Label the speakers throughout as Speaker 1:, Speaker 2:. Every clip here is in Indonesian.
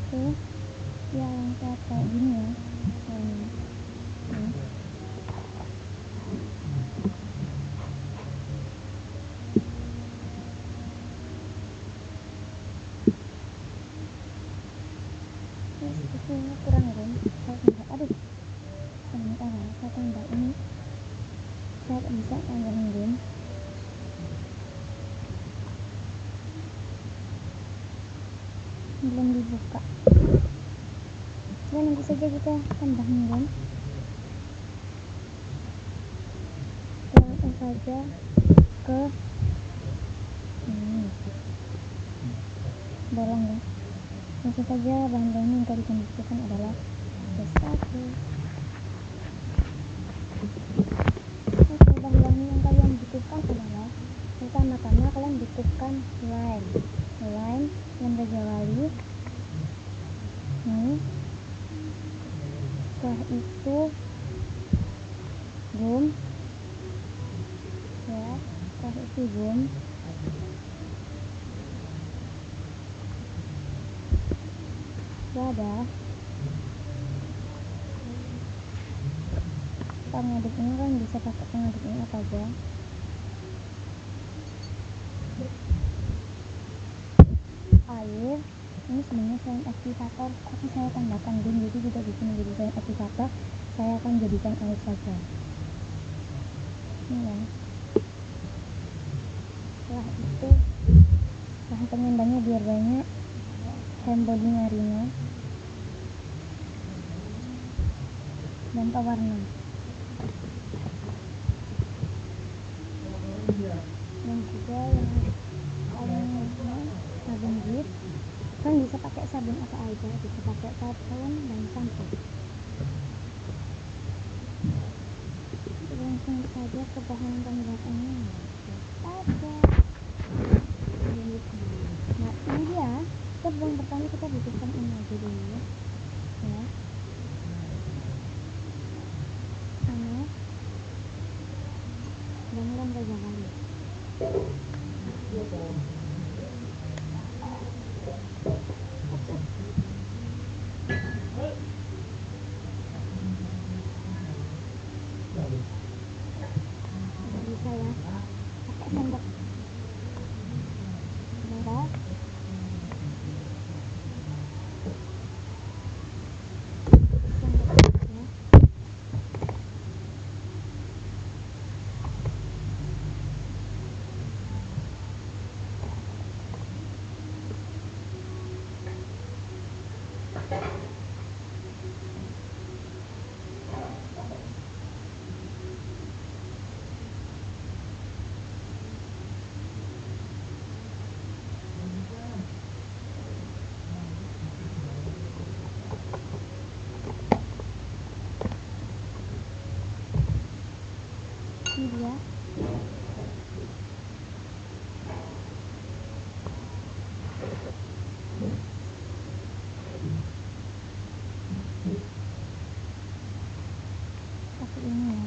Speaker 1: tuh yang kayak gini ya, yang ini. Ini kurang rum, saya tembak, aduh sebentar ya, saya tembak ini saya bisa tambahin rum. Belum dibuka ya, nanti saja kita tambahin rum. Langsung saja ke bolong ya, langsung saja bahan-bahan yang kalian butuhkan adalah satu. Oke, bahan-bahan yang kalian butuhkan adalah pertama-tama kalian butuhkan lime Raja Wali ini. Setelah itu gum ya, wadah. Pengaduknya kan bisa pakai pengaduknya apa aja. Air ini sebenarnya selain aktivator, tapi saya tambahkan gum jadi tidak bisa menjadi selain aktivator, saya akan jadikan air saja ini ya. Setelah itu bahan penyambangnya biar banyak, hand body marina dan pewarna dan juga yang sabun git. Kan bisa pakai sabun apa aja, bisa pakai sabun dan sampo. Langsung saja ke bahan pembuatannya saja. Nah ini dia, sebelum pertama kita butuhkan ini aja dulu ya, sama dan Raja Wali. Bisa ya, pakai sendok merah, ini dia. Seperti ini ya.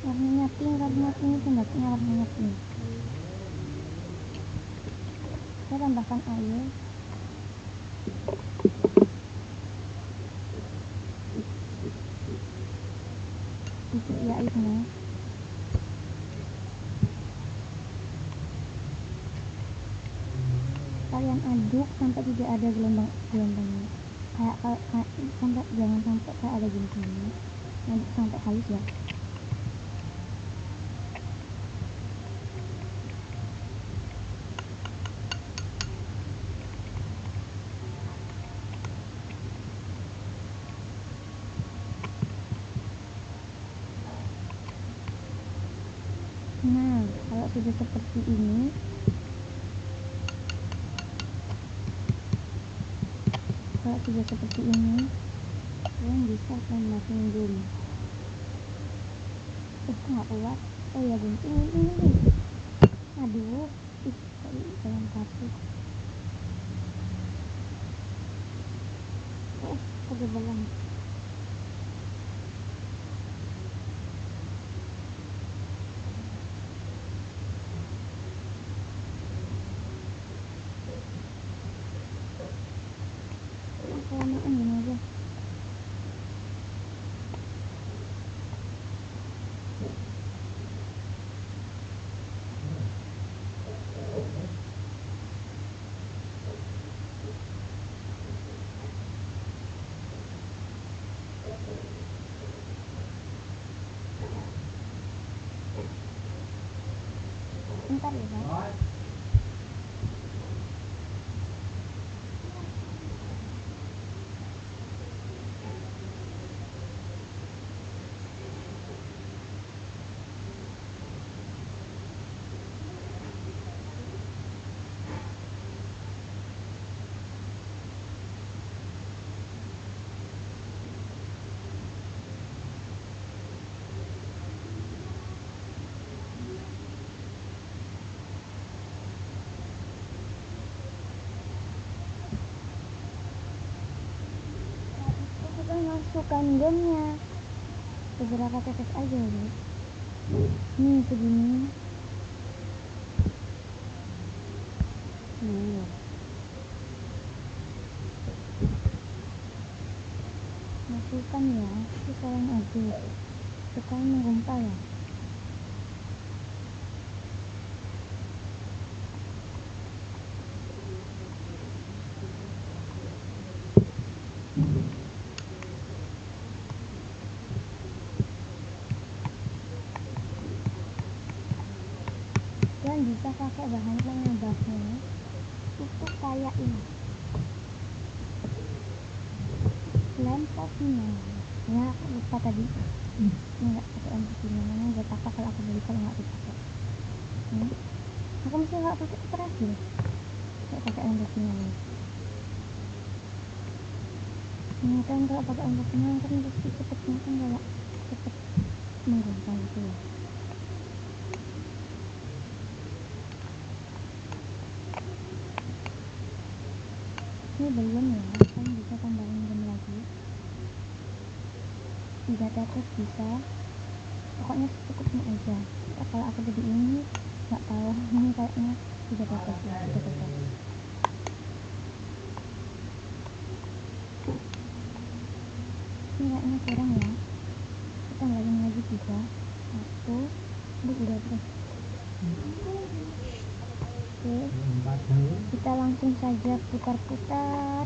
Speaker 1: warnanya pink karena ini pembatiknya warnanya pink. Saya tambahkan air. Isi airnya. Kalian aduk sampai tidak ada gelombangnya. Kayak sampai jangan sampai kayak ada gini-gini. Aduk sampai halus ya. Nah, kalau sudah seperti ini, kalian bisa tambahin bumbu. Nggak kuat. Oh ya, gunting ini. Aduh, dalam kartu. Kegebelan. Kelamaan gini aja. Bentar ya, Pak. Kita masukkan gamenya beberapa tetes aja ya. Nih segini. Masukkan ya, terus kalian aduk supaya menggumpal ya. Kalian bisa pakai bahan penambahnya itu kayak ini, lemposnya ya. Aku lupa tadi nggak pakai lemposnya, namanya buat apa kalau aku beli kalau nggak dipakai. Aku mesti nggak pakai terasi deh, nggak pakai lemposnya. Ini kan kalau pakai lemposnya kan pasti cepetnya kan kayak cepet menggumpal gitu ya. Ini belum ya, kalian bisa tambahin jam lagi 3 tetes bisa, pokoknya secukupnya aja. Kalau aku jadi ini nggak tahu, ini kayaknya 3 tetes ya, 3 tetes. Ini kayaknya kurang ya, kita tambahin lagi 3. 1, udah terus. Oke, kita langsung saja putar-putar.